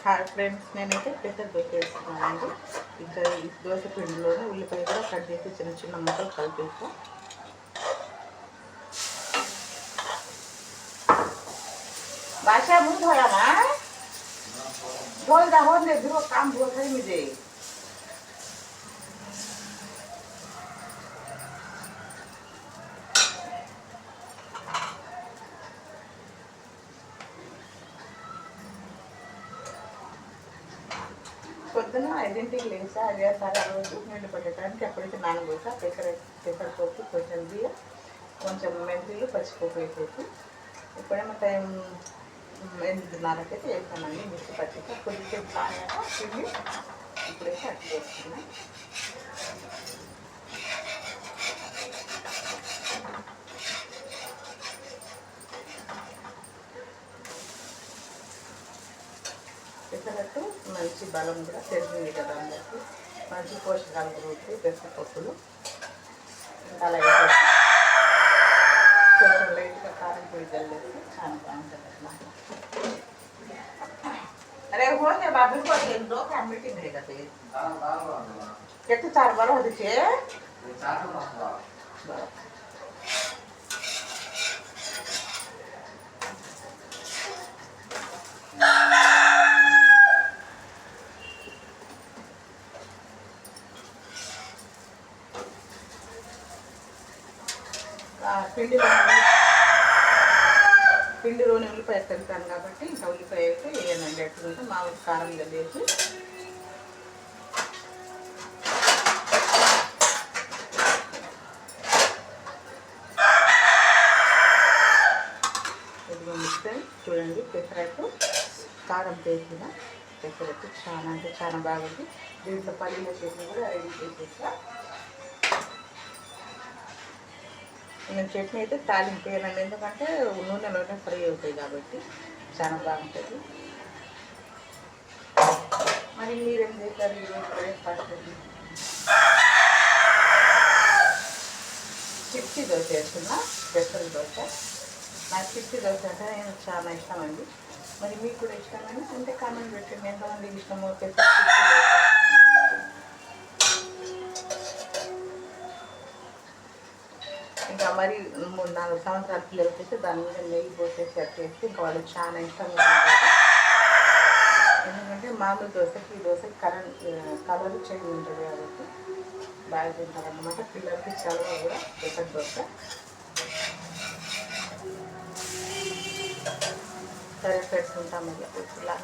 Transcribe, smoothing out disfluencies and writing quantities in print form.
Hi friends, నేనైతే పెసర దోశ వేస్తున్నానండి. ఇంకా ఈ దోశ పిండిలోనే ఉల్లిపాయ కూడా కట్ చేసి చిన్న చిన్న ముక్కలు కలిపేసి बादशाह मुंह धोया ना धोल दा हो ने बिरो काम बोल रही मुझे పొద్దున 5ంటికి లేచా. అదే సార్ ఆ రోజు నీళ్ళు పట్టడానికి ఎప్పుడైతే నానబోసా పెసరపప్పు, కొంచెం బియ్యం, కొంచెం మెంతులు, పచ్చిపప్పు వేసేసి ఇప్పుడేమో టైం 8:30కైతే వేసానండి. మిక్సీ పట్టేసి కొద్దిసేపు బాగా పిండి ఇప్పుడైతే అట్టు చేస్తున్నాను. పెసరట్టు మంచి బలం కూడా తెలిసింది కదా అందరికీ. మంచి పోషకాలు దొరుకుతాయి పెసరపప్పులు. ఇంకా అలా వేసేసి కొంచెం లైట్గా కారం పొడి జల్లేసి చాలా బాగుంటుంది అన్నమాట. अरे हो गया बाबू को एक दो का मीटिंग रहेगा तो कितने 4 बार हो दिखे 4 बार పిండిలోని ఉల్లిపాయ తింటాను కాబట్టి ఇంకా ఉల్లిపాయ అయితే వేయనండి. ఎట్లుంటే మామూలు కారం కలిసి ఇదిగో మిక్సర్ చూడండి. పెసరట్టు కారం వేసిన పెసరట్టు చాలా అంటే చాలా బాగుంది. దీంట్లో పల్లీల చట్నీ కూడా రెడీ చేసేసా. నేను చట్నీ అయితే తాలింపు వేయనండి, ఎందుకంటే నూనెలోనే ఫ్రై అవుతాయి కాబట్టి చాలా బాగుంటుంది. మరి మీరేం చేస్తారు ఈరోజు బ్రేక్ఫాస్ట్? చిప్సీ దోశ వేస్తున్నా, పెసర దోశ. నాకు చిప్సీ దోశ అంటే చాలా ఇష్టం అండి. మరి మీకు కూడా ఇష్టమని ఉంటే కామెంట్ పెట్టండి, ఎంతమందికి ఇష్టమో పెసర చిప్సీ దోశ. ఇంకా మరి 3-4 సంవత్సరాల పిల్లలకి అయితే దాని మీద నెయ్యి పోసేసి చేస్తే ఇంకా వాళ్ళు చాలా ఇష్టంగా ఉంటారు. ఎందుకంటే మామూలు దోశకి ఈ దోశకి కలర్ చేంజ్ ఉంటుంది కాబట్టి బాగా తింటారు అన్నమాట. పిల్లలకి చలవ కూడా పెసర దోశ. సరే పెట్టుకుంటాం ఇలా.